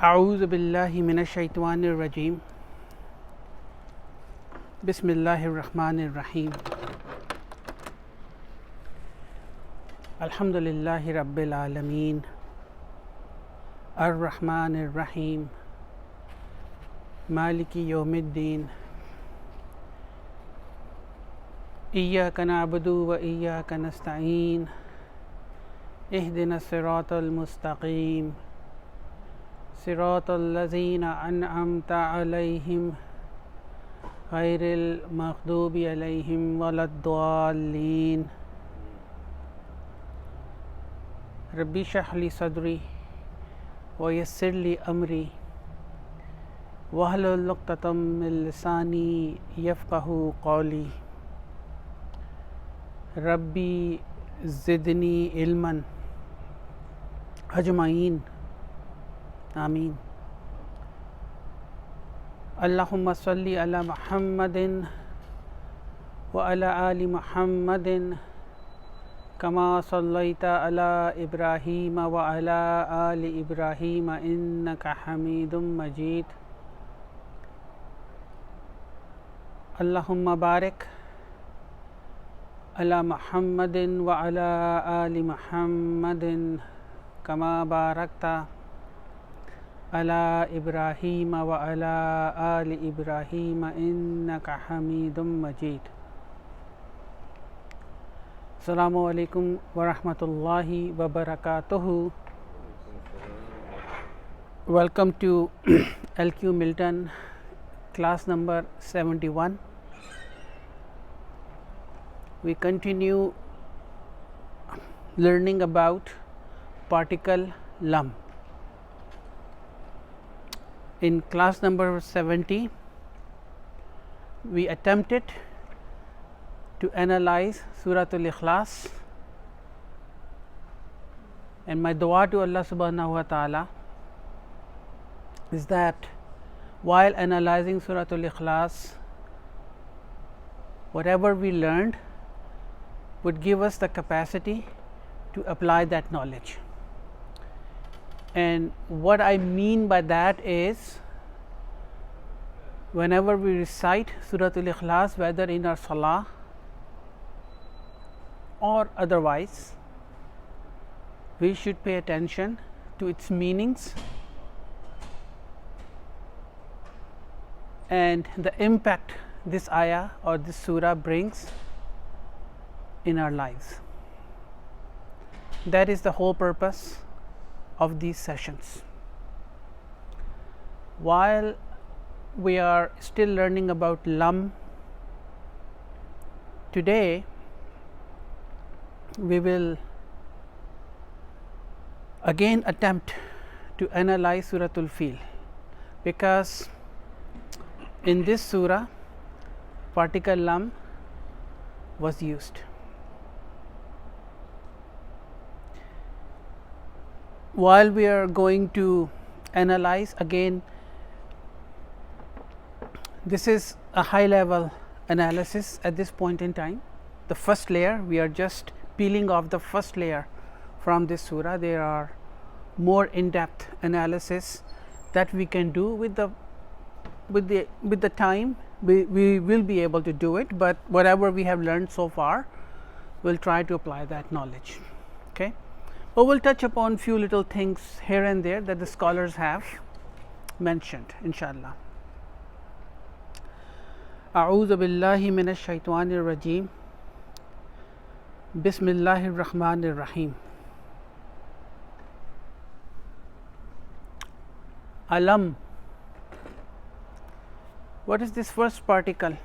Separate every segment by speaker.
Speaker 1: أعوذ بالله من الشيطان الرجيم بسم الله الرحمن الرحيم الحمد لله رب العالمين الرحمن الرحيم مالك يوم الدين إياك نعبد وإياك نستعين اهدنا الصراط المستقيم صراط الذين أنعمت عليهم غير المغضوب عليهم ولا الضالين ربي اشرح لي صدري ويسر لي أمري واحلل عقدة من لساني يفقهوا قولي ربي زدني علما أجمعين آمين اللهم صل على محمد وعلى آل محمد كما صليت على إبراهيم وعلى آل إبراهيم إنك حميد مجيد اللهم بارك على محمد وعلى آل محمد كما باركت على إبراهيم وعلى آل إبراهيم إنك حميد مجيد السلام عليكم ورحمة الله وبركاته. Welcome to LQ Milton class number 71. We continue learning about particle lam. In class number 70, we attempted to analyze Suratul Ikhlas, and my dua to Allah subhanahu wa ta'ala is that while analyzing Suratul Ikhlas, whatever we learned would give us the capacity to apply that knowledge. And what I mean by that is, whenever we recite Suratul Ikhlas, whether in our salah or otherwise, we should pay attention to its meanings and the impact this ayah or this surah brings in our lives. That is the whole purpose of these sessions. While we are still learning about lam, today we will again attempt to analyze Suratul Fil, because in this surah particle lam was used. While we are going to analyze, again, this is a high level analysis at this point in time. The first layer, we are just peeling off the first layer from this surah. There are more in-depth analysis that we can do with the time. We will be able to do it, but whatever we have learned so far, we'll try to apply that knowledge. Okay. But we'll touch upon few little things here and there that the scholars have mentioned, inshallah. A'udhu billahi minash shaitanir rajim. Bismillahir rahmanir rahim. Alam. What is this first particle?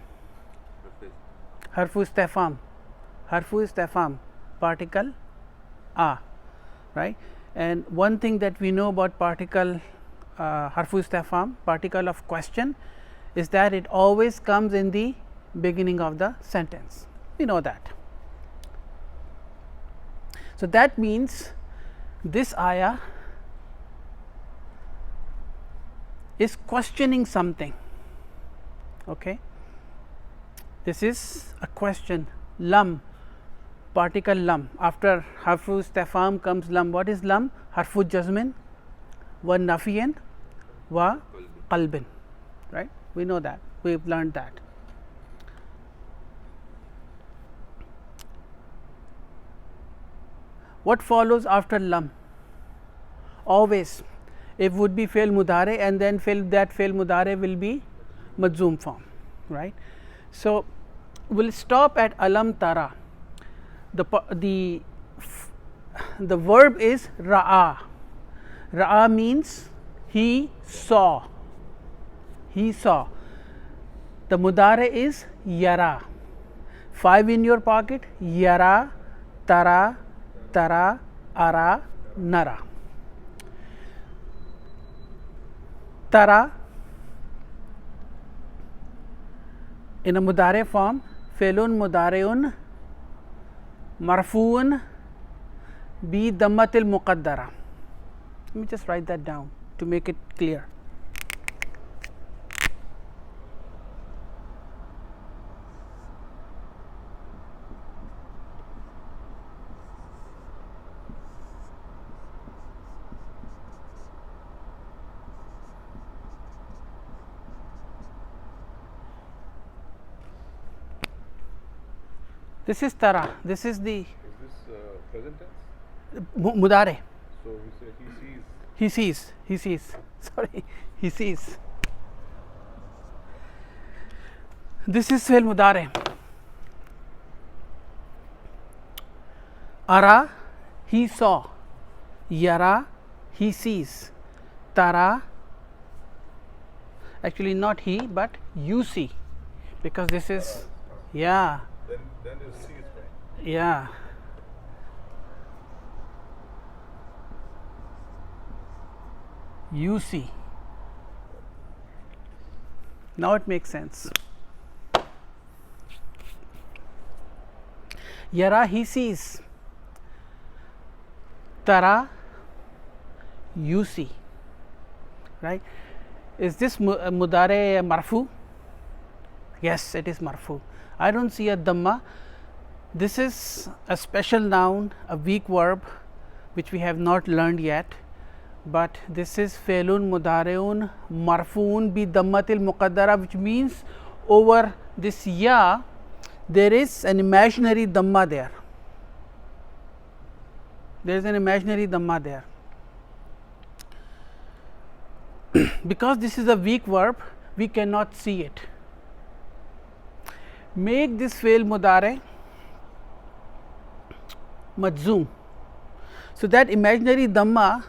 Speaker 1: Harfu istifham. Harfu istifham. Particle a. Right, and one thing that we know about particle harfu istifham, particle of question, is that it always comes in the beginning of the sentence. We know that. So that means this ayah is questioning something. Okay, this is a question. Lam, particle lam. After harfu istifham comes lam. What is lam? Harfu jazmin wa nafiyan wa qalbin, right? We know that, we have learned that. What follows after lam? Always it would be fail mudare, and then that fail mudare will be majzoom form, right? So we'll stop at alam tara. The verb is ra'a. Ra'a means he saw. He saw. The mudare is yara. 5 in your pocket. Yara, tara, tara, ara, nara. Tara in a mudare form, felun mudareun marfuun bi dammatil muqaddara. Let me just write that down to make it clear. This is tara. This is the.
Speaker 2: Is this present tense?
Speaker 1: Mudare.
Speaker 2: So we say he sees.
Speaker 1: He sees. He sees. Sorry, he sees. This is fi'l mudare. Ara, he saw. Yara, he sees. Tara, actually not he, but you see, because this is, yeah.
Speaker 2: Then you see is right.
Speaker 1: Yeah. You see. Now it makes sense. Yara, he sees. Tara, you see. Right? Is this mudare marfu? Yes, it is marfu. I don't see a dhamma. This is a special noun, a weak verb, which we have not learned yet, but this is felun mudareun marfuun bi dhammatil muqaddara, which means over this ya there is an imaginary dhamma there. There is an imaginary dhamma there. Because this is a weak verb, we cannot see it. Make this fail mudare majzoom. So that imaginary dhamma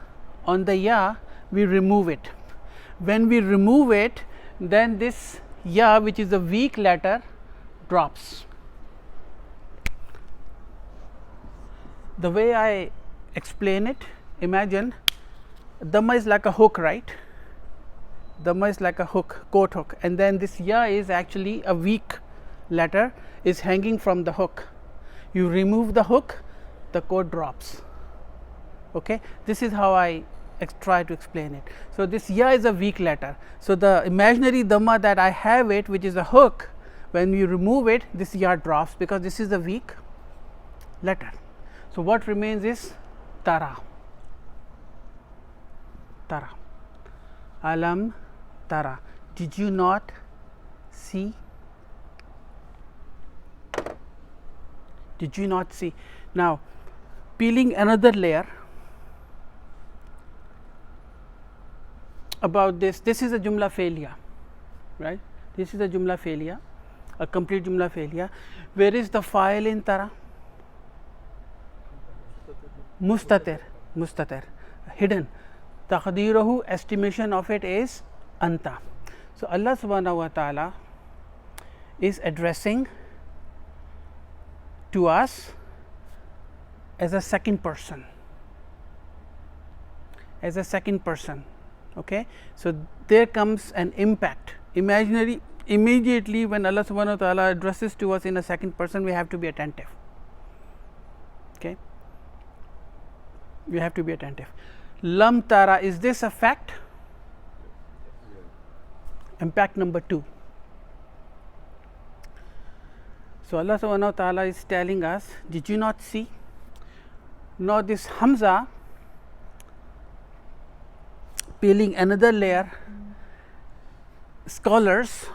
Speaker 1: on the ya, we remove it. When we remove it, then this ya, which is a weak letter, drops. The way I explain it, imagine dhamma is like a hook, right? Dhamma is like a hook, coat hook, and then this ya is actually a weak letter, is hanging from the hook. You remove the hook, the coat drops. Okay, this is how I try to explain it. So this ya is a weak letter. So the imaginary dhamma that I have it, which is a hook, when you remove it, this ya drops because this is a weak letter. So what remains is tara. Tara. Alam tara. Did you not see? Did you not see? Now, peeling another layer about this. This is a jumla failure, right? This is a jumla failure, a complete jumla failure. Where is the file in tara? Mustatir, mustatir, hidden. Taqdeeruhu, estimation of it is anta. So Allah subhanahu wa ta'ala is addressing to us as a second person, as a second person. Okay, so there comes an impact, imaginary. Immediately when Allah subhanahu wa ta'ala addresses to us in a second person, we have to be attentive. Okay, we have to be attentive. Lam tara, is this a fact? Impact number 2. So Allah subhanahu wa ta'ala is telling us, did you not see? Now this hamza, peeling another layer scholars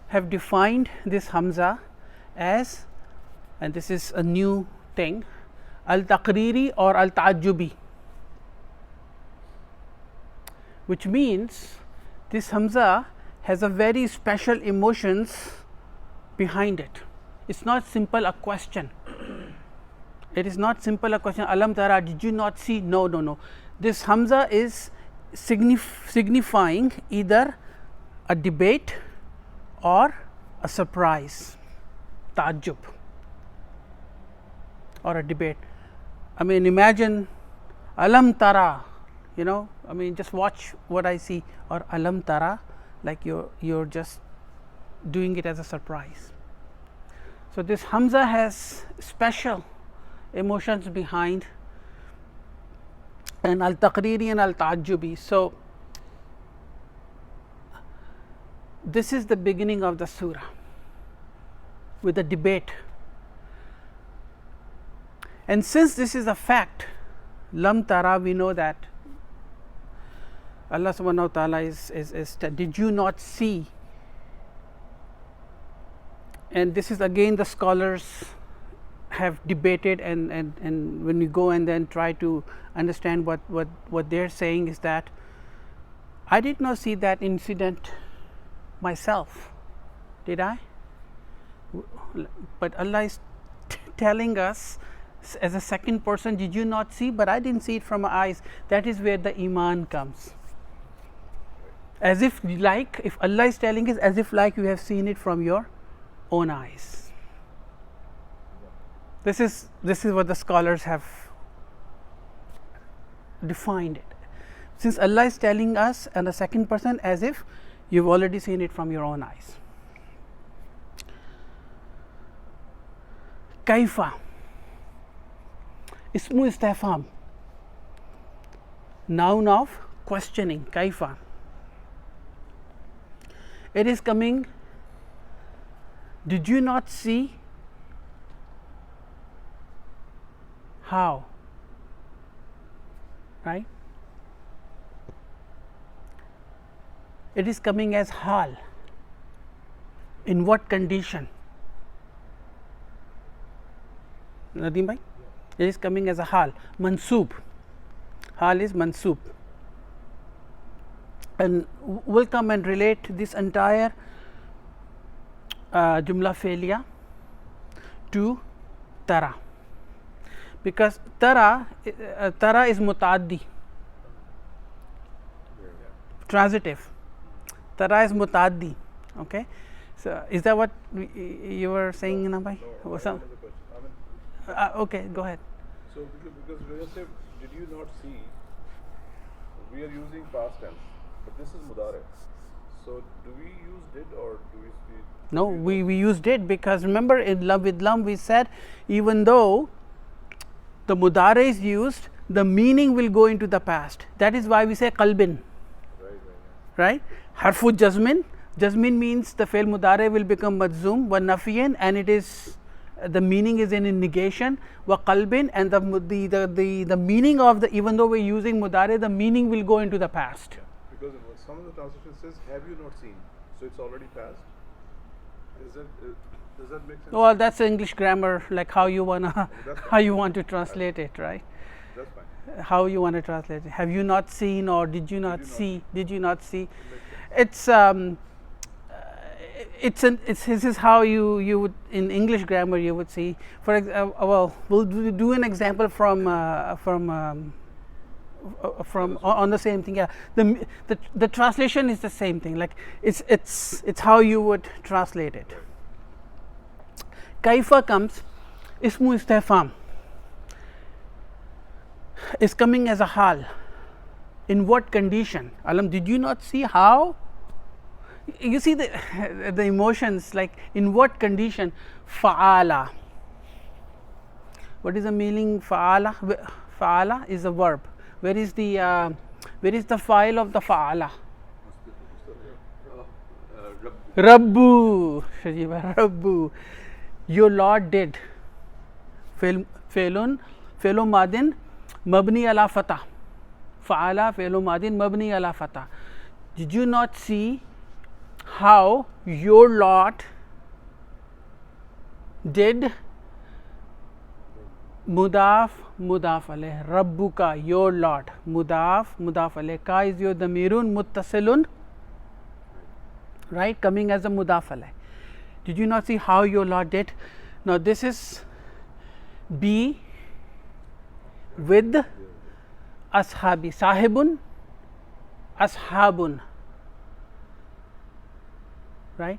Speaker 1: have defined this hamza as, and this is a new thing, al-taqriri or al-ta'ajjubi, which means this hamza has a very special emotions behind it. It's not simple a question. It is not simple a question, alam tara, did you not see? No. This hamza is signifying either a debate or a surprise, ta'ajjub, or a debate. I mean, imagine alam tara, I mean, just watch what I see, or alam tara, like you're just doing it as a surprise. So this hamza has special emotions behind, and al-taqriri and al-ta'ajjubi. So this is the beginning of the surah with a debate, and since this is a fact, lam tara, we know that Allah subhanahu wa ta'ala is did you not see? And this is again the scholars have debated, and when we go and then try to understand what they're saying is that I did not see that incident myself, did I? But Allah is telling us as a second person, did you not see? But I didn't see it from my eyes. That is where the iman comes. As if like, if Allah is telling us, as if like you have seen it from your own eyes. This is what the scholars have defined it. Since Allah is telling us in the second person, as if you've already seen it from your own eyes. Kaifa, ismu istifham, noun of questioning, kaifa. It is coming, did you not see? How? Right? It is coming as hal. In what condition? Nadeem bhai? It is coming as a hal. Mansoob. Hal is mansoob. And we'll come and relate this entire jumla fe'liya to tara, because tara is mutaaddi, transitive. Tara is mutaaddi. Okay, so is that what you were saying, Nabhai?
Speaker 2: No, another question.
Speaker 1: Okay, go ahead.
Speaker 2: So because when you say did you not see, we are using past tense, but this is mudare. So do we use did or do we speak?
Speaker 1: No, we use did, because remember in with lam we said even though the mudare is used, the meaning will go into the past. That is why we say qalbin. Right? Harfu jazmin. Jazmin means the fail mudare will become majzoom wa nafiyan, and it is the meaning is in negation, wa qalbin, and the meaning of the, even though we're using mudare, the meaning will go into the past.
Speaker 2: Yeah. Because some of the translation says have you not seen, so it's already past. Does that make sense?
Speaker 1: Well, that's English grammar, like how you want to translate it, right?
Speaker 2: That's fine.
Speaker 1: How you want to translate it. Have you not seen, or did you not see? Did you not see? It's this is how you would, in English grammar you would see. For example, well, we'll do an example from on the same thing. Yeah, the translation is the same thing. Like it's how you would translate it. Kaifa comes, ismu istifham is coming as a hal. In what condition? Alam, did you not see how? You see the emotions, like in what condition? Fa'ala. What is the meaning fa'ala? Fa'ala is a verb. Where is the file of the fa'ala? Rabbu. Rabbu. Your Lord did. Failun madin mabni ala fatah. Fa'ala failun madin mabni ala fatah. did you not see how your Lord did mudaf alayh, rabbuka, your Lord, mudaf alayh, ka is your damirun muttasilun, right, coming as a mudaf alayh. Did you not see how your Lord did? Now this is be with ashabi, sahibun, ashabun, right,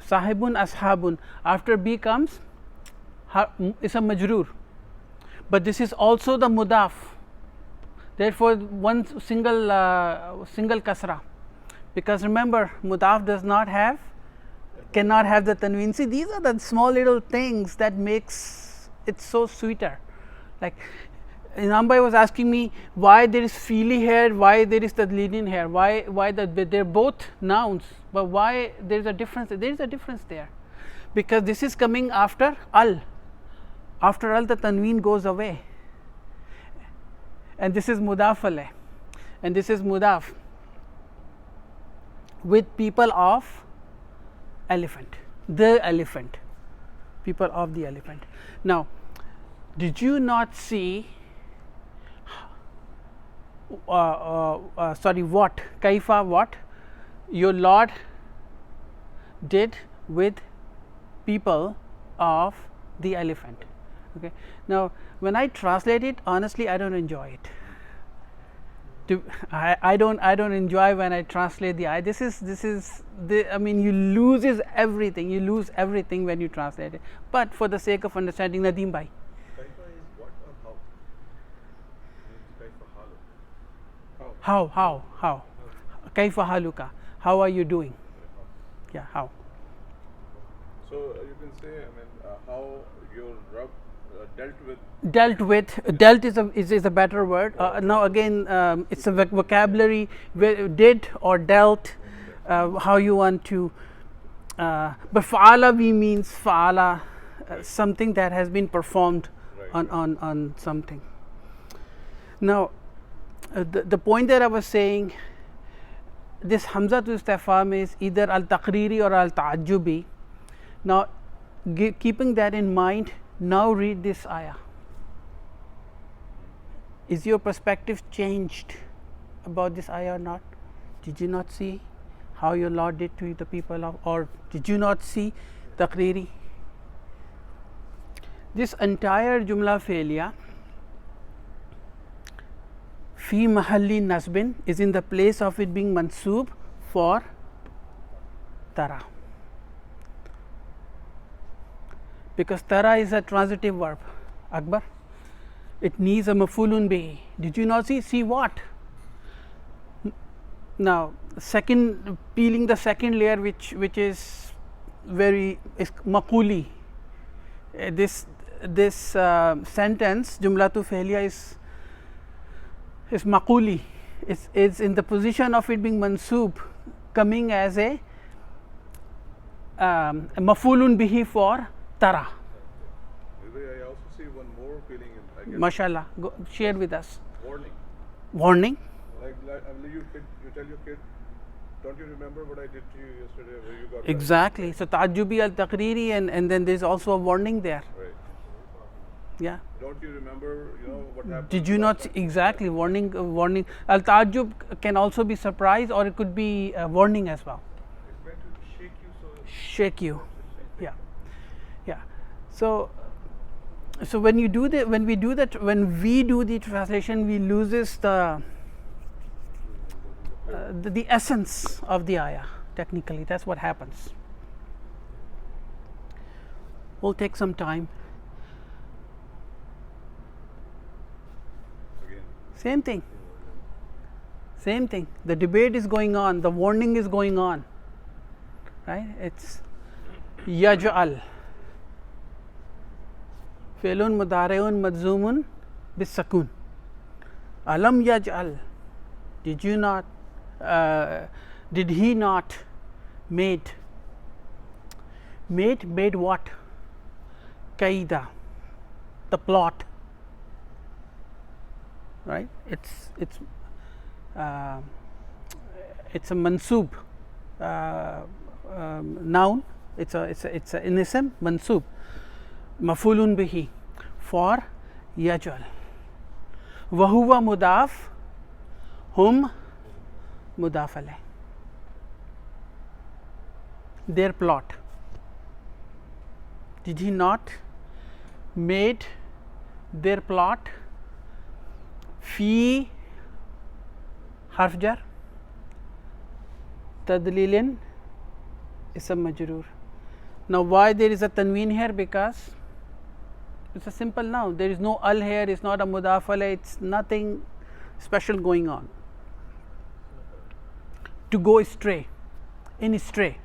Speaker 1: sahibun, ashabun. After be comes is a majroor, but this is also the mudaf, therefore one single kasra, because remember mudaf does not have, cannot have the tanween. See, these are the small little things that makes it so sweeter. Like Inambai was asking me why there is feely here, why there is the leading here, why they're both nouns, but why there is a difference? There is a difference there, because this is coming after al. After al, the tanween goes away, and this is mudaf alayh, and this is mudaf with people of elephant, the elephant, people of the elephant. Now, did you not see? What kaifa, what your Lord did with people of the elephant. Okay. Now, when I translate it, honestly, I don't enjoy it. I don't enjoy when I translate the this is the, I mean, you lose everything when you translate it. But for the sake of understanding, Nadeem bhai.
Speaker 2: Kaifa is what or how? Means kaifa halu.
Speaker 1: How? Kaifa haluka? How are you doing? Yeah, how?
Speaker 2: So you can say, I mean, how your Rabb
Speaker 1: dealt is a better word. Now again, it's a vocabulary, did or dealt, how you want to, but fa'ala we means fa'ala, something that has been performed on something. Now the point that I was saying, this hamza to istifham is either al taqriri or al ta'ajjubi. Now keeping that in mind, now read this ayah. Is your perspective changed about this ayah or not? Did you not see how your Lord did to the people of, or did you not see taqriri? This entire jumla failure fi mahalli nasbin is in the place of it being mansoob for tara, because tara is a transitive verb. Akbar, it needs a mafulun bihi. Did you not see what? Now second, peeling the second layer, which is very is maquli. This sentence jumlatu failure is maquli, is in the position of it being mansoob, coming as a mafulun bihi for tara.
Speaker 2: I also see one more feeling in,
Speaker 1: Mashallah, share with us.
Speaker 2: Warning. Like you tell your kid, don't you remember what I did to you yesterday where you got
Speaker 1: exactly right? So ta'ajjubi al taqriri, and then there's also a warning there.
Speaker 2: Right.
Speaker 1: Yeah.
Speaker 2: Don't you remember, what happened?
Speaker 1: Did you not see? Exactly, warning. Al ta'ajjub can also be surprise, or it could be a warning as well.
Speaker 2: It's meant to shake you.
Speaker 1: Shake you. Yeah. So when we do the translation, we loses the essence of the ayah. Technically, that's what happens. We'll take some time.
Speaker 2: Again.
Speaker 1: Same thing. The debate is going on. The warning is going on. Right? It's yaj'al. Fi'lun mudari'un majzumun bis-sakun. Alam yaj'al. Did you not? Did he not made what? Qaida, the plot. Right? it's a mansoob noun, it's an ism mansoob, mafulun bihi for yaj'al, wa huwa mudaf, hum mudaf alayh. Their plot, did he not made their plot fi harf jar tadlilin ism majroor. Now why there is a tanween here? Because it's a simple noun, there is no al here, it's not a mudaf alayh, it's nothing special going on. To go astray, in stray,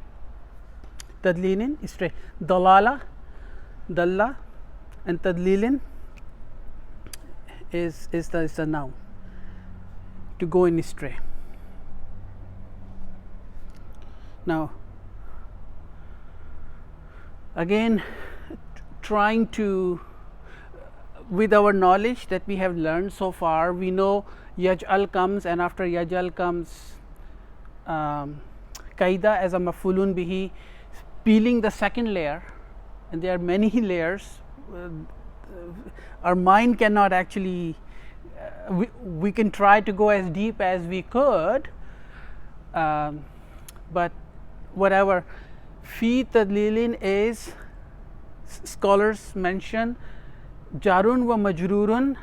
Speaker 1: tadlilin stray, dalala dalla, and tadlilin is the noun, to go in stray. Now again, trying to, with our knowledge that we have learned so far, we know yaj'al comes, and after yaj'al comes qaida as a mafulun bihi, peeling the second layer, and there are many layers. Our mind cannot actually, we can try to go as deep as we could, but whatever. Fi tadlilin is, scholars mention, jarun wa majrurun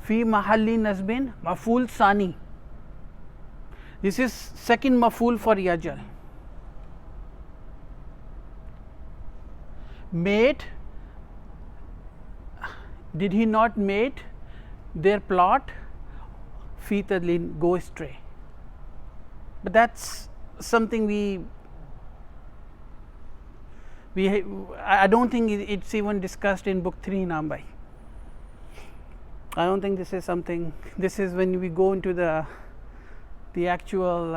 Speaker 1: fi mahalli nasbin maful sani. This is second maful for yaj'al. Made, did he not made their plot fi tadlilin, go astray? But that's something I don't think it's even discussed in book 3 Nambai. I don't think this is something, this is when we go into the actual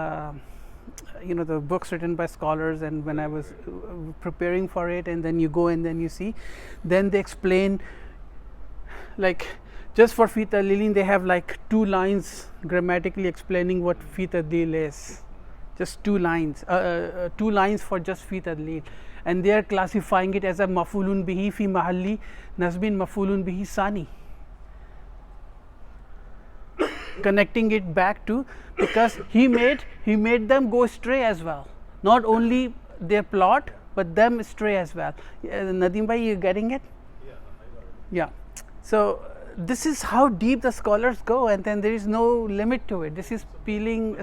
Speaker 1: the books written by scholars, and when I was preparing for it, and then you go and then you see, then they explain, like just for fi tadlilin they have like 2 lines grammatically explaining what fi tadlil is, just 2 lines, 2 lines for just fi tadlil, and they are classifying it as a mafulun bihi fi mahalli nasbin mafulun bihi sani, connecting it back to, because he made them go astray as well, not only their plot but them astray as well. Nadeem bhai, you getting it?
Speaker 2: Yeah, I got it.
Speaker 1: Yeah. So this is how deep the scholars go, and then there is no limit to it. This is peeling,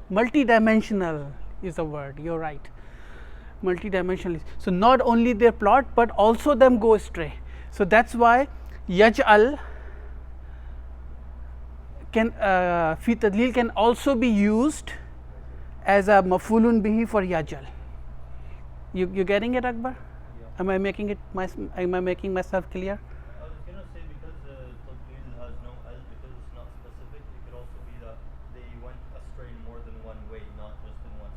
Speaker 1: multidimensional is the word, you're right, multidimensional. So not only their plot but also them go astray. So that's why yaj'al can fi tadlil can also be used as a mafulun bihi for yaj'al. You getting it, Akbar?
Speaker 3: Yeah.
Speaker 1: Am I making myself clear?
Speaker 3: I was going to say, because tadlil has no al, because it's not specific, it could also be that they went astray in more than one way, not just in one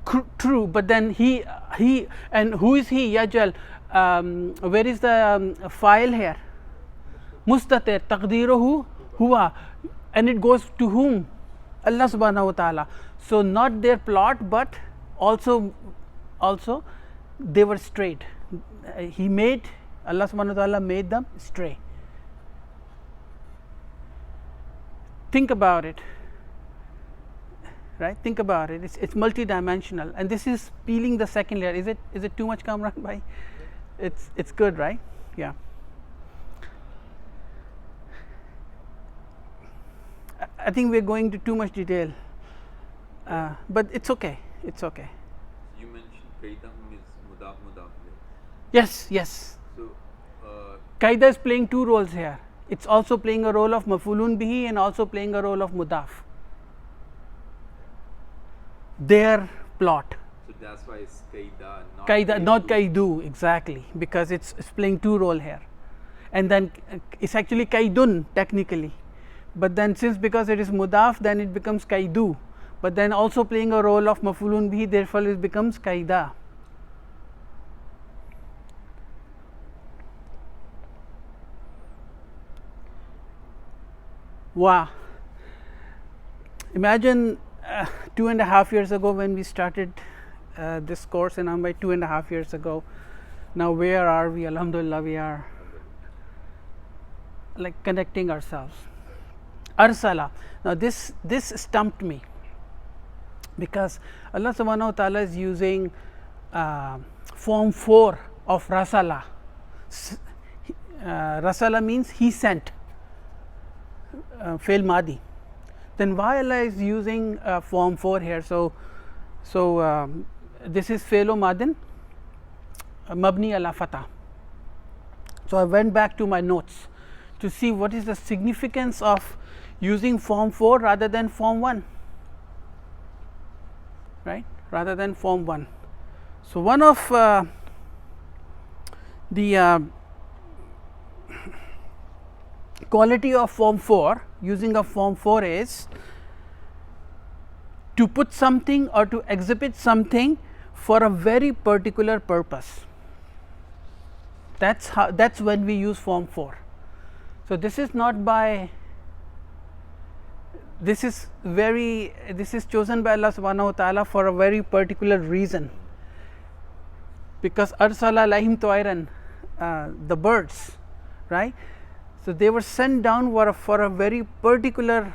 Speaker 3: specific.
Speaker 1: True, but then he and who is he? Yaj'al. Where is the file here? Mustatir, taqdiruhu huwa, and it goes to whom? Allah subhanahu wa ta'ala. So not their plot, but also they were straight. He made, Allah subhanahu wa ta'ala made them stray. Think about it, right? Think about it. It's multidimensional, and this is peeling the second layer. Is it too much, Kamran bhai? It's good, right? Yeah. I think we're going to too much detail, but it's okay. It's okay.
Speaker 4: You mentioned qaida is mudaf layh.
Speaker 1: Yes.
Speaker 4: So
Speaker 1: Qaida is playing 2 roles here. It's also playing a role of mafulun bihi and also playing a role of mudaf. Their plot.
Speaker 4: so that's why it's qaida, not
Speaker 1: Qaida, not
Speaker 4: qaidu.
Speaker 1: qaidu, exactly, because it's playing 2 role here, and then it's actually qaidun technically, but then because it is mudaf, then it becomes qaidu, but then also playing a role of mafulun bihi, therefore it becomes qaida. Wa, Imagine 2.5 years ago when we started this course, and I'm by 2.5 years ago. Now where are we? Alhamdulillah, we are like connecting ourselves. Arsala. Now this stumped me, because Allah subhanahu wa ta'ala is using form 4 of rasala. Rasala means he sent, fail madi. Then why Allah is using form 4 here? So this is fail madin mabni ala fatah. So I went back to my notes to see what is the significance of using form 4 rather than form 1, right, rather than form 1. So one of the quality of form 4, using a form 4, is to put something or to exhibit something for a very particular purpose. That's when we use form 4. So this is not by, this is chosen by Allah subhanahu wa ta'ala for a very particular reason, because arsala lahim tayran, the birds, right? So they were sent down for a very particular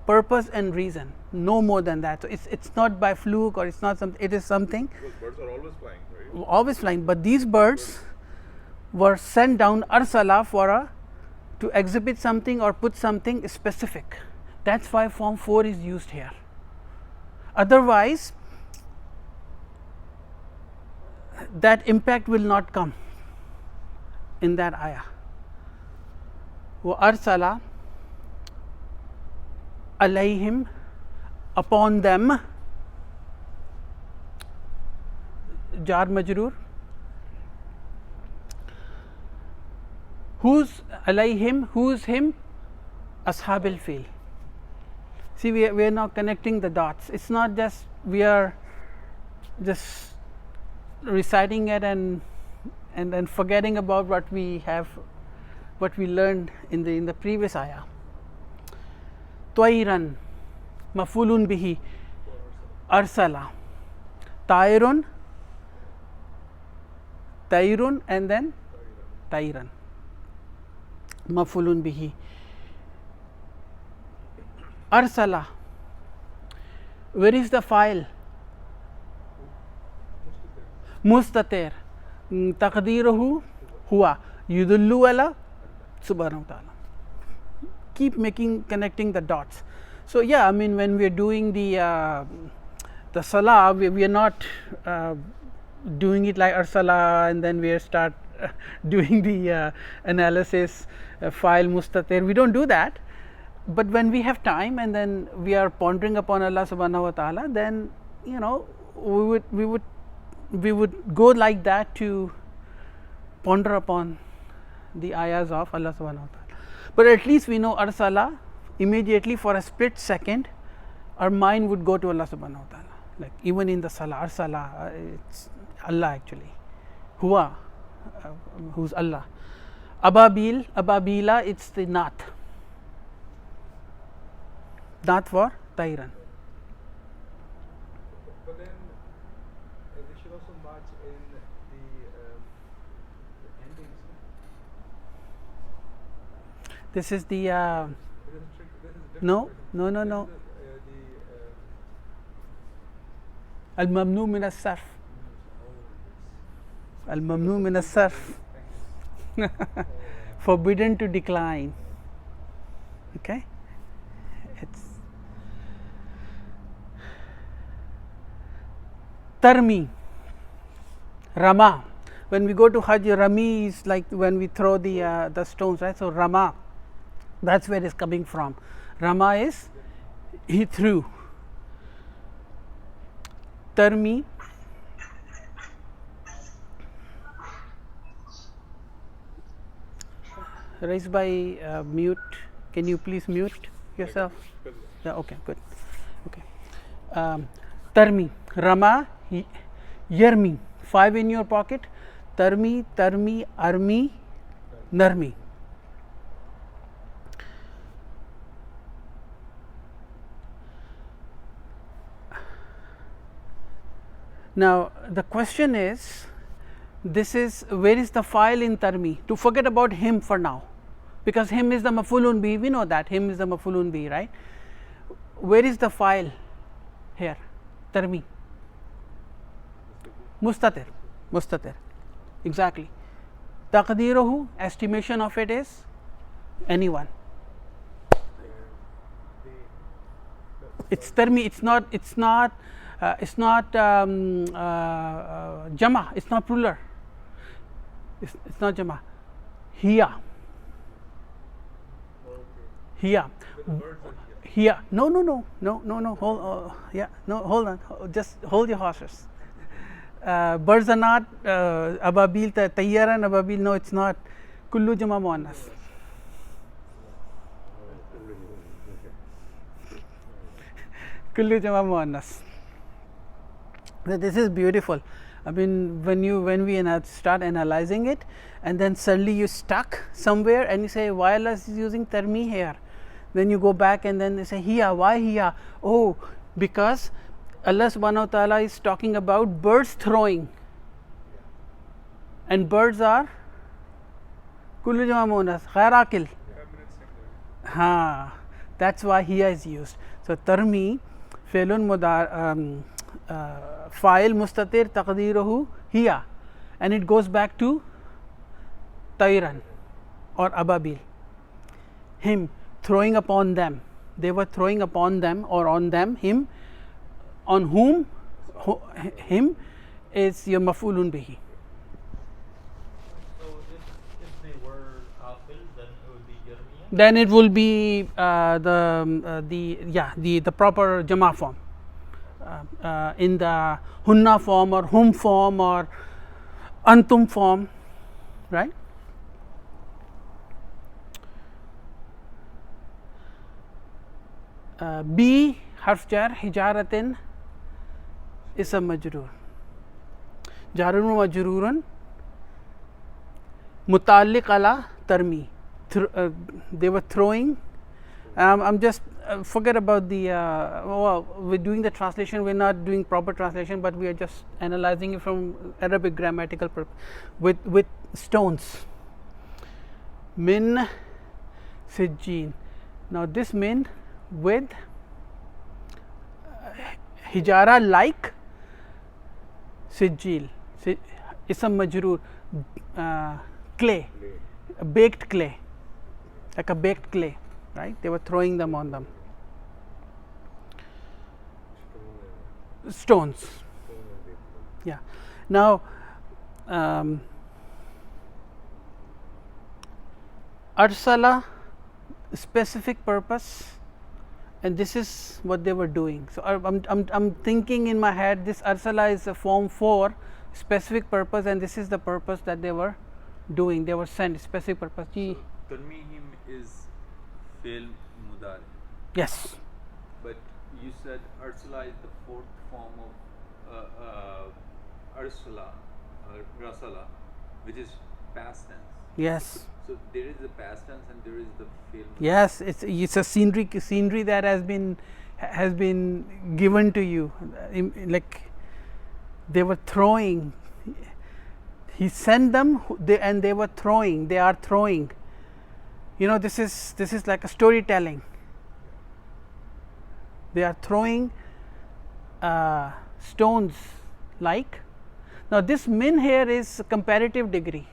Speaker 1: purpose and reason, no more than that. So it's not by fluke, or it's not something, it is something.
Speaker 2: Because birds are always flying, right?
Speaker 1: Always flying, but these birds were sent down arsala to exhibit something or put something specific. That's why form 4 is used here. Otherwise, that impact will not come in that ayah. Wa arsala alayhim, upon them, jar majroor. Who's alayhim? Who's him? Ashabil fil. See, we are now connecting the dots. It's not just we are just reciting it and then forgetting about what we learned in the previous ayah. Tayran, mafulun bihi, arsala, tayrun, and then tayran, mafulun bihi. Arsala, where is the file? Mustatir, taqdiruhu huwa, yudullu ala subhanahu wa ta'ala. Keep connecting the dots. So yeah, I mean, when we are doing the salah, we are not doing it like arsala and then we start doing the analysis, file mustatir. We don't do that. But when we have time and then we are pondering upon Allah subhanahu wa ta'ala, then we would go like that to ponder upon the ayahs of Allah subhanahu wa ta'ala. But at least we know arsala, immediately for a split second our mind would go to Allah subhanahu wa ta'ala. Like even in the salah, arsala, it's Allah actually. Huwa, who's Allah. Ababila, it's the naat for tayran.
Speaker 5: But then they should also match in the endings.
Speaker 1: This is the
Speaker 5: This is different.
Speaker 1: no. Al mamnu min as sarf. Al mamnu min as sarf. Forbidden to decline. Okay. It's tarmi, rama. When we go to Hajj, rami is like when we throw the stones, right? So rama, that's where it's coming from. Rama is he threw. Tarmi, raised by mute. Can you please mute yourself? Yeah, okay, good. Okay. Tarmi, rama, yarmi. 5 in your pocket. Tarmi, armi, narmi. Now the question is, this is where is the file in tarmi? To forget about him for now, because him is the mafulun bi, we know that him is the mafulun bi, right? Where is the file here? Tarmi. Mustatir. Mustatir. Exactly. Taqdiruhu, estimation of it is anyone. It's tarmi, it's not jama, it's not plural, it's not jama. Hiya. Hiya. Hiya. No, hold, yeah, no, hold on, just hold your horses. Birds are not ababil, tayyaran ababil, no, it's not. Kullu jama muannas. Kullu jama muannas. This is beautiful. I mean, when we start analyzing it, and then suddenly you stuck somewhere and you say, why Allah is using tarmi here? Then you go back and then they say, hiya, why hiya? Oh, because Allah subhanahu wa ta'ala is talking about birds throwing, and birds are kullu jama muannas, ghair aqil. That's why hiya is used. So tarmi fi'lun mudar fa'il mustatir taqdiruhu hiya, and it goes back to tayran or ababil, him throwing upon them, they were throwing upon them or on them, him, on whom, him is your maf'ulun bihi.
Speaker 3: So if they were aqil, then it would be yarmiyan.
Speaker 1: Then it will be the proper jama form, in the hunna form or hum form or antum form, right? B harf jar hijaratin ism majrur, jarun wa majrurun mutaalliq ala tarmi. They were throwing. I'm just forget about the we're doing the translation, we're not doing proper translation, but we are just analyzing it from Arabic grammatical with stones. Min sijjin. Now this min with hijara like sijil, ism majroor, clay, baked clay, like a baked clay, right? They were throwing them on them. Stones. Yeah. Now arsala, specific purpose, and this is what they were doing. So I'm thinking in my head, this arsala is a form for specific purpose, and this is the purpose that they were doing. They were sent, specific purpose.
Speaker 4: So, tarmihim is fail mudari.
Speaker 1: Yes.
Speaker 4: But you said arsala is the fourth form of arsala, rasala, which is past tense.
Speaker 1: Yes.
Speaker 4: So there is the past tense and there is the fail.
Speaker 1: Yes, it's a scenery that has been given to you, like they were throwing. He sent them, and they were throwing. They are throwing. You know, this is like a storytelling. They are throwing stones like. Now this min here is comparative degree.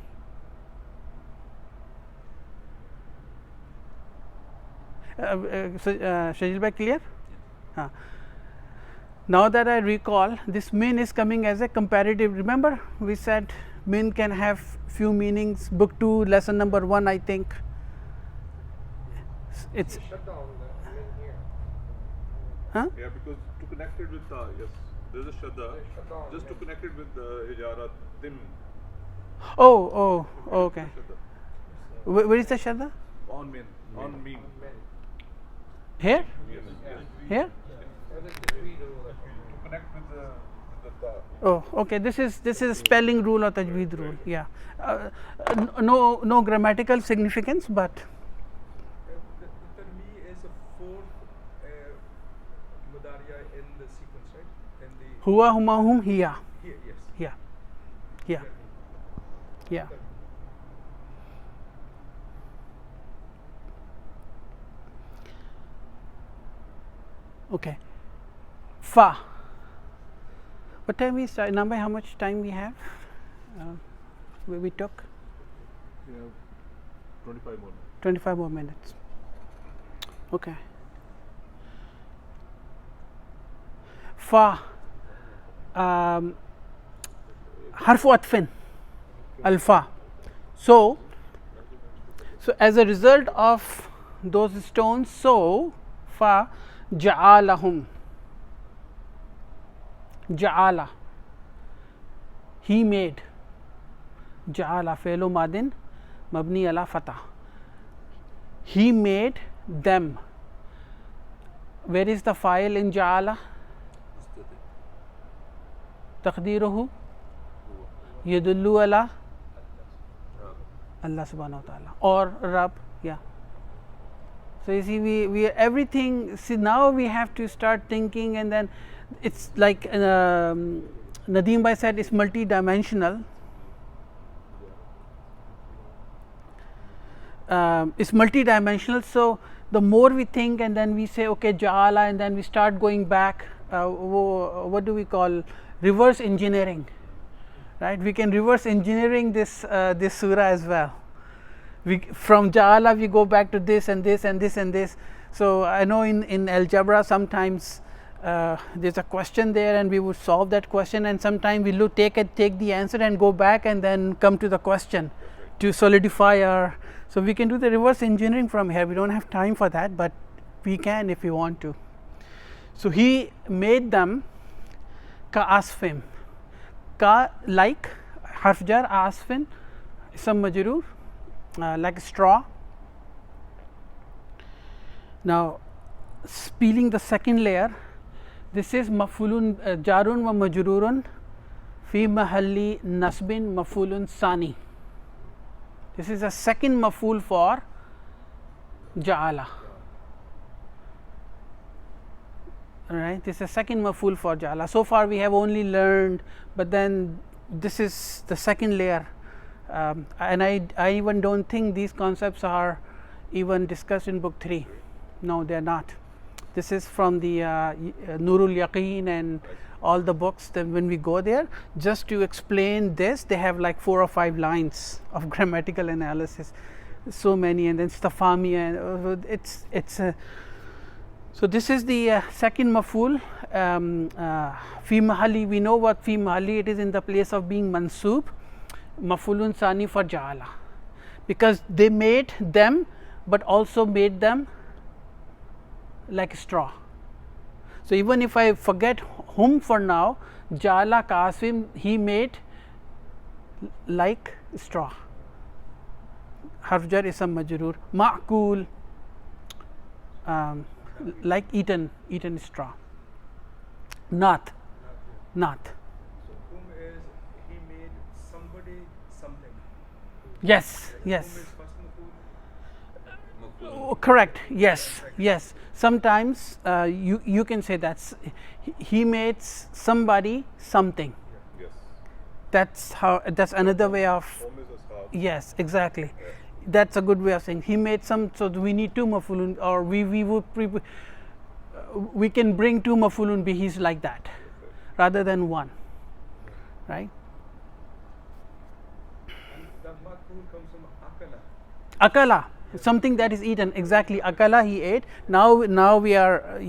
Speaker 1: Shajil bhai, clear? Now that I recall, this min is coming as a comparative. Remember we said min can have few meanings. Book 2 lesson number 1, I think. It's
Speaker 5: Shut down the min here.
Speaker 2: Yeah, because to connect it with yes, there's a shadda. Just to connect it with the hijara tim.
Speaker 1: oh okay. Where is the shadda?
Speaker 2: On min. On meme.
Speaker 1: Here?
Speaker 2: Yes.
Speaker 1: Here?
Speaker 2: To connect with the ta.
Speaker 1: Oh, okay. This is spelling rule or tajweed rule. Yeah. No grammatical significance, but
Speaker 5: The tarmi is a fourth Mudariya in the sequence, right? In the
Speaker 1: Huwa, huma, hum, hiya.
Speaker 5: here, yes.
Speaker 1: Yeah. Yeah. Yeah. Okay. Fa. What time we start? Number, how much time we have? We took
Speaker 2: We have 25 more minutes.
Speaker 1: 25 more minutes. Okay. Fa. Harfu atfin. Alpha. So as a result of those stones, so fa ja'alahum. Ja'ala. He made. Ja'ala fi'lu madin mabni ala fatah. He made them. Where is the file in ja'ala? Taqdiruhu yadullu ala Allah subhanahu wa ta'ala or Rab. Yeah. So you see, we everything. See, now we have to start thinking, and then it's like Nadeem Bhai said, it's multi-dimensional. It's multi-dimensional. So the more we think, and then we say, okay, Ja'ala, and then we start going back. What do we call reverse engineering? Right? We can reverse engineering this this surah as well. From Ja'ala we go back to this and this and this and this. So I know in algebra sometimes there's a question there, and we would solve that question, and sometimes we take the answer and go back and then come to the question to solidify our. So we can do the reverse engineering from here. We don't have time for that, but we can if we want to. So he made them ka asfim. Ka, like harf jar, asfin ism majroor, like straw. Now peeling the second layer, this is mafulun jarun wa majrurun fi mahalli nasbin mafulun sani. This is a second maful for ja'ala. Right, this is a second maful for ja'ala. So far we have only learned, but then this is the second layer, and I even don't think these concepts are even discussed in book 3. No, they are not. This is from the Nurul Yaqeen and all the books. Then when we go there, just to explain this, they have like 4 or 5 lines of grammatical analysis, so many, and then Stafami, and it's so this is the second maful. Fi mahalli, we know what fi mahalli, it is in the place of being mansub. Mafulun sani for ja'ala, because they made them, but also made them like straw. So even if I forget whom for now, ja'ala kasvim, he made like straw. Harf jar ism majroor. Ma'kul, like eaten straw. Not.
Speaker 5: So whom is he made somebody something.
Speaker 1: Yes.
Speaker 5: Whom
Speaker 1: Yes.
Speaker 5: is first maful?
Speaker 1: Oh, correct. Yes. Yes. Sometimes you can say that he made somebody something.
Speaker 2: Yes.
Speaker 1: That's another way of.
Speaker 2: Home is ashab.
Speaker 1: Yes, exactly. That's a good way of saying he made some. So we need 2 mafulun, or we can bring 2 mafulun bihis like that, rather than 1, right?
Speaker 5: And the maful comes from akala.
Speaker 1: Akala, something that is eaten. Exactly, akala, he ate. Now we are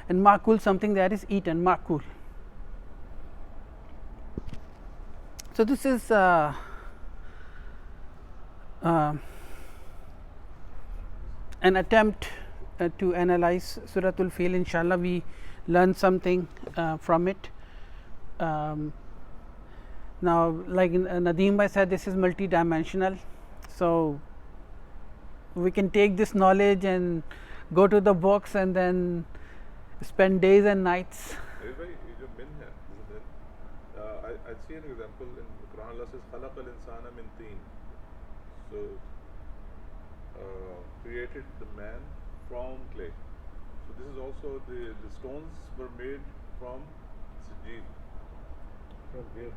Speaker 1: and makul, something that is eaten. Makul. So this is an attempt to analyze Suratul Fil. Inshallah, we learn something from it. Now, like Nadeem Bhai said, this is multi-dimensional. So we can take this knowledge and go to the books and then spend days and nights.
Speaker 2: I see an example in the Quran. Allah says, "Khalaq al-insana min teen." So created the man from clay. So this is also the stones were made from Sijil.
Speaker 6: From great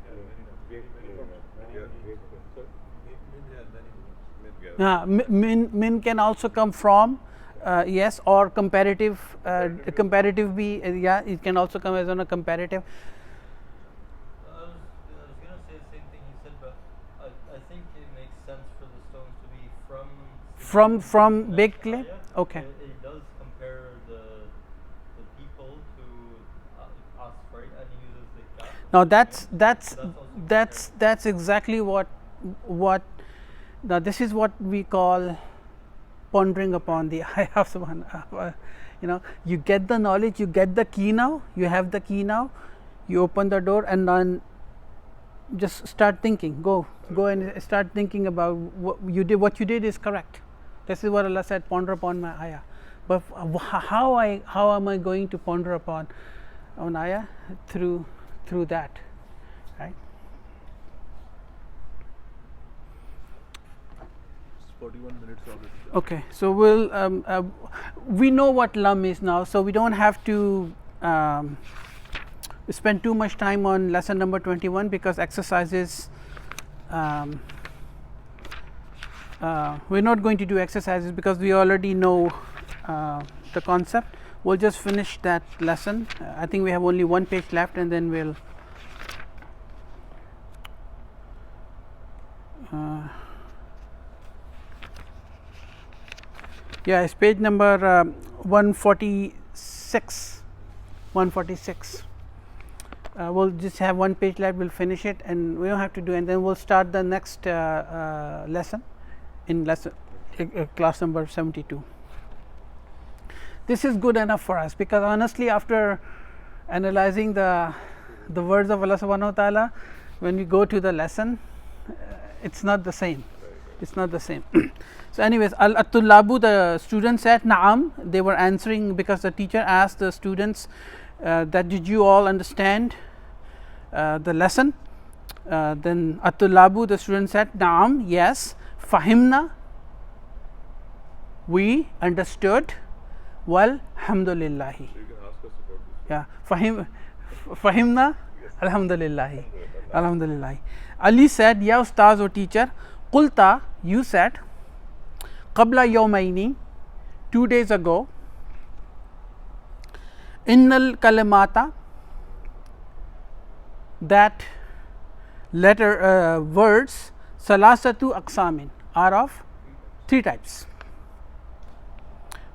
Speaker 2: So
Speaker 1: Min can also come from yes, or comparative comparative be yeah, it can also come as on a comparative.
Speaker 3: I was gonna say the same thing he said, but I think it makes sense for the stones to be
Speaker 1: From
Speaker 3: that
Speaker 1: big clay.
Speaker 3: area.
Speaker 1: Okay.
Speaker 3: It does compare the people to us, right? And he uses the cap.
Speaker 1: Now that's exactly what now this is what we call pondering upon the eye of Subhanahu. You know, you get the knowledge, you get the key now, you have the key now, you open the door and then just start thinking. Go and start thinking about what you did. What you did is correct. This is what Allah said, ponder upon my ayah. But how am I going to ponder upon ayah? Through that, right?
Speaker 2: it's 41 minutes already.
Speaker 1: Okay, so we know what lam is now, so we don't have to spend too much time on lesson number 21 because exercises. We're not going to do exercises because we already know the concept. We'll just finish that lesson. I think we have only one page left, and then we'll. Yeah, it's page number 146. 146. We'll just have one page left. We'll finish it, and we don't have to do. And then we'll start the next lesson in lesson class number 72. This is good enough for us because honestly, after analyzing the words of Allah Subhanahu wa Taala, when we go to the lesson, it's not the same. It's not the same. So, anyways, al-tullabu, the students said, "Naam." They were answering because the teacher asked the students that did you all understand the lesson? Then at-tullabu, the students said, "Naam," yes. Fahimna, we understood. Wal hamdulillahi.
Speaker 2: So you can ask us about this.
Speaker 1: Yeah, fahimna, alhamdulillahi, alhamdulillahi. Ali said, "Ya ustaz or teacher." Qulta, you said. Qabla yawmaini, 2 days ago. Innal kalimata, that letter words, salasatu aqsamin, are of 3 types.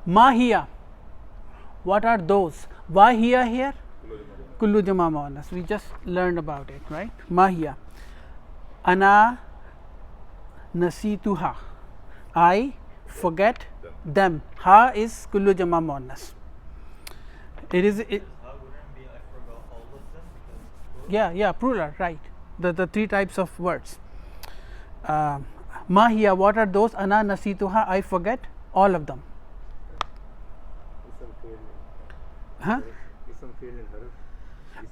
Speaker 1: Mahiya, what are those? Wahiya here, kullu jama muannas. We just learned about it, right? Mahiya. Ana nasituha, I forget them. Ha is kullu jama muannas. It is
Speaker 3: How wouldn't be I forgot all of them because
Speaker 1: yeah, plural, right? The 3 types of words. Mahiya, what are those? Ana nasituha, I forget all of them. Huh?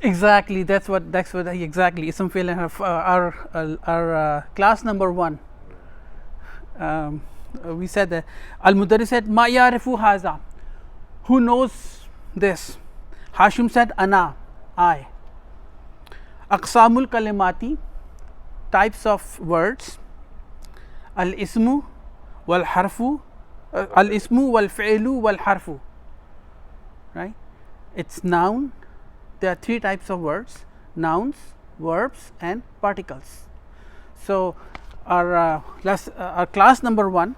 Speaker 1: Exactly, that's what exactly. Ism fi'l and our class number 1. We said that Al-Mudarris said, "Ma ya'rifu haza," who knows this? Hashim said, "Ana," I. Aqsamul kalimati, types of words. Al-ismu wal harfu, al-ismu wal fi'lu wal harfu. Right? It's noun. There are 3 types of words: nouns, verbs, and particles. So, our class number 1,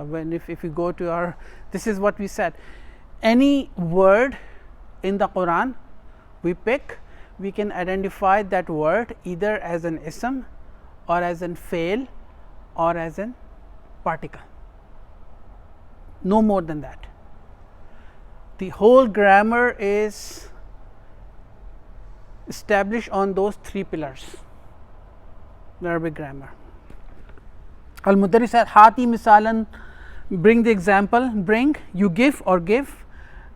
Speaker 1: when if you go to our, this is what we said. Any word in the Quran we pick, we can identify that word either as an ism or as an fail or as an particle. No more than that. The whole grammar is established on those 3 pillars. The Arabic grammar. Al-Mudarris said, "Hati misalan," bring the example. Bring, you give or give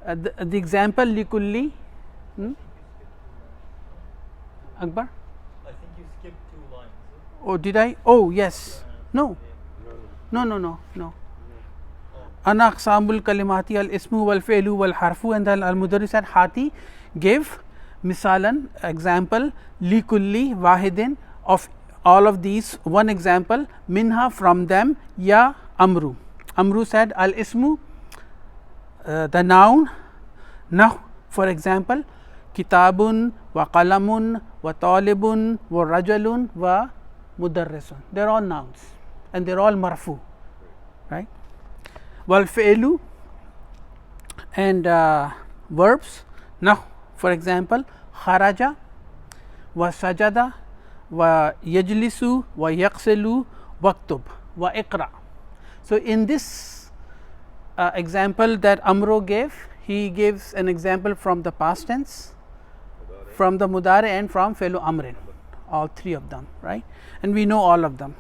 Speaker 1: the example. Likulli. Akbar.
Speaker 3: I think you skipped 2 lines.
Speaker 1: Oh, did I? Oh, yes. No. No. Ana aqsamul kalimati al ismu wal fi'lu wal harfu, and then al mudarris said hati gave misalan example li kulli wahidin of all of these one example, minha from them, ya amru. Amru said al ismu the noun, now for example kitabun wa qalamun wa talibun wa rajulun wa mudarrisun, they are all nouns and they are all marfu, right. Wal fi'lu and verbs, now for example kharaja wa sajada wa yajlisu wa yaqsilu waktub wa iqra. So in this example that Amro gave, he gives an example from the past tense, from the mudare and from fi'lu amrin, all three of them, right, and we know all of them.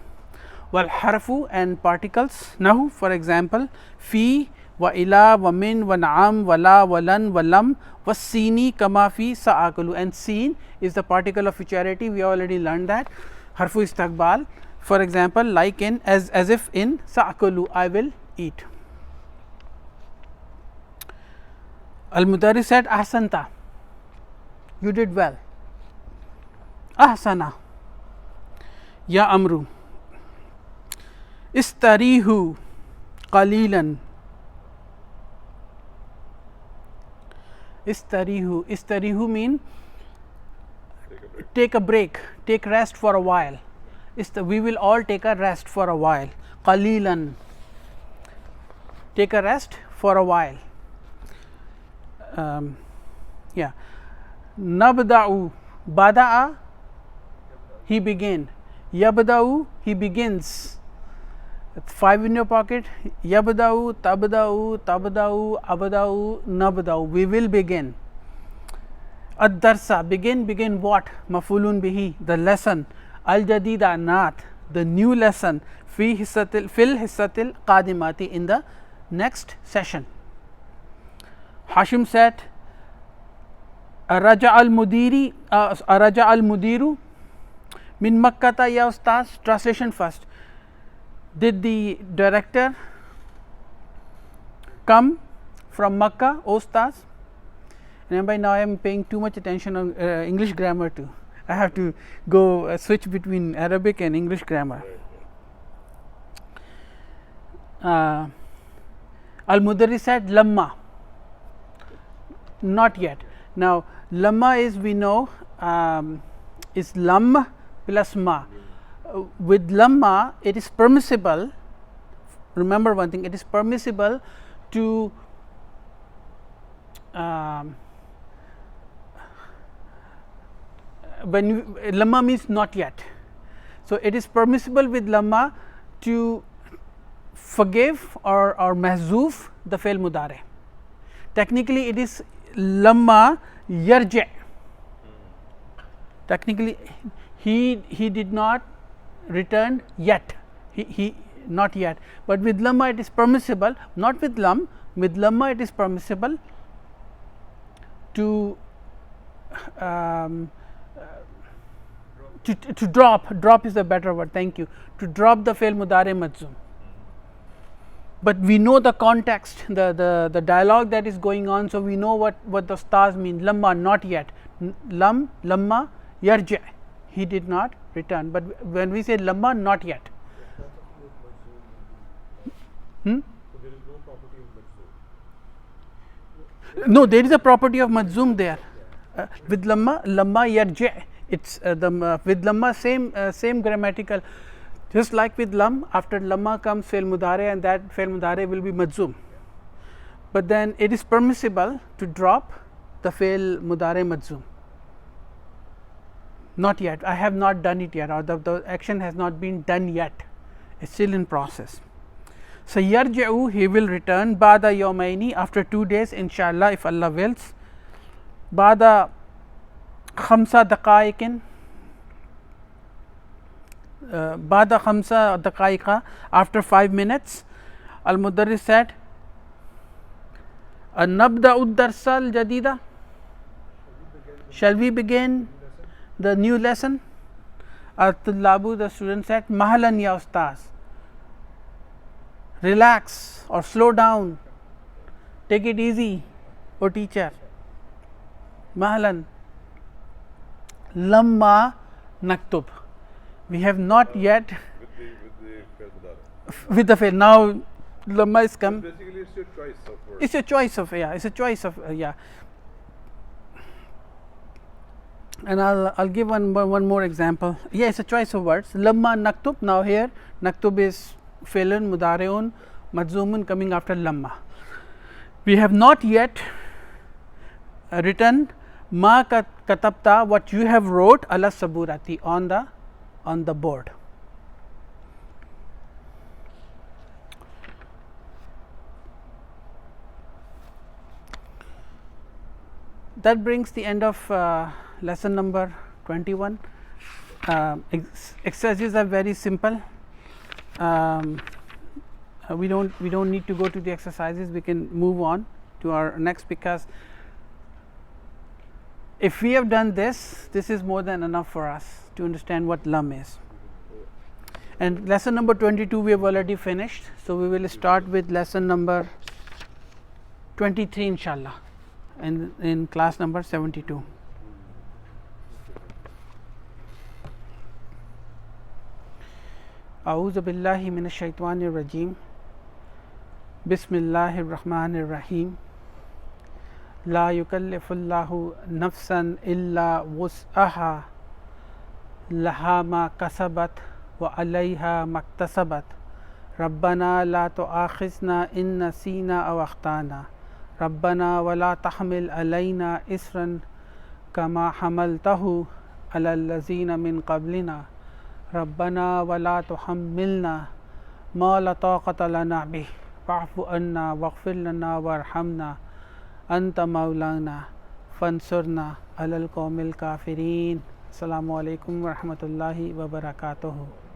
Speaker 1: Wal harfu and particles, now for example fi wa ila wa min wa na'am wa la wa lan wa lam wa sini kama fi sa'akulu, and seen is the particle of futurity, we already learned that. Harfu istiqbal, for example like in as if in sa'akulu, I will eat. Al mudarris said ahsanta, you did well. Ahsana ya amru istarihu qalilan. Istarihu mean take a break, take rest for a while. We will all take a rest for a while. Qalilan, take a rest for a while. Yeah. Nabda'u, bada'a, he began. Yabda'u, he begins. 5 in your pocket. Yabda'u, tabda'u, abda'u, nabda'u, we will begin. Ad-darsa, begin what? Mafulun bihi, the lesson. Al-jadida, not, the new lesson. Fil hissatil qadimati, in the next session. Hashim said Araja al mudiru min makkata ya ustaz. Translation first. Did the director come from Makkah, O ustaz? Remember, now I am paying too much attention on English grammar too. I have to go switch between Arabic and English grammar. Al mudarris said lamma, not yet. Now lamma is, we know, is lam plus ma. With lamma it is permissible, remember one thing, it is permissible to when you, lamma means not yet. So it is permissible with lamma to forgive or mahzoof the fail mudare. Technically it is lamma yarji. Technically he did not return yet, he not yet, but with lamma it is permissible, not with lam, with lamma it is permissible to drop is a better word, thank you, to drop the fail mudare majzum. But we know the context, the dialogue that is going on, so we know what the stars mean. Lamma, not yet. Lamma yarji, he did not return. But when we say lamma, not yet.
Speaker 6: So there is no property of majzoom.
Speaker 1: No, there is a property of majzoom there. With lamma yarji, it's with lamma same grammatical. Just like with lam, after lamma comes fail mudare, and that fail mudare will be majzoom. But then it is permissible to drop the fail mudare majzoom. Not yet, I have not done it yet, or the action has not been done yet, it's still in process. So yarji'u, he will return, ba'da yawmaini, after 2 days, inshallah, if Allah wills. Ba'da khamsa daqaiqin, ba'da khamsa daqaiqa, after 5 minutes. Al mudarris said nabda'u ad-darsa al-jadida, shall we begin the new lesson? Al-tullabu, the student said mahalan ya ustaz, relax or slow down, take it easy, oh teacher. Mahalan, lamma naktub. We have not yet
Speaker 2: with the fail mudare.
Speaker 1: with the fail. Now lamma is come.
Speaker 2: Basically, it's your choice of word.
Speaker 1: It's a choice of yeah. It's a choice of yeah. And I'll give one more example. Yeah, it's a choice of words. Lamma naktub. Now here naktub is failun mudareun majzumun coming after lamma. We have not yet written ma katabta, what you have wrote ala saburati on the board. That brings the end of lesson number 21. Exercises are very simple. We don't need to go to the exercises. We can move on to our next, because if we have done this is more than enough for us to understand what lam is. And lesson number 22 we have already finished, so we will start with lesson number 23 inshallah, and in class number 72. A'udhu billahi minash shaitanir rajim. Bismillahir rahmanir rahim. La yukallifullahu nafsan illa wus'aha, laha ma kasabat wa alayha maktasabat. Rabbana la tu'akhizna in nasina aw akhtana. Rabbana wa la tahmil alayna isran kama hamaltahu ala allazina min qablina. Rabbana wa la tuhammilna ma la taqata lana bih, wa'fu anna waghfir lana warhamna anta maulana fansurna alal qawmil kafirin. Assalamu alaikum wa rahmatullahi wa barakatuhu.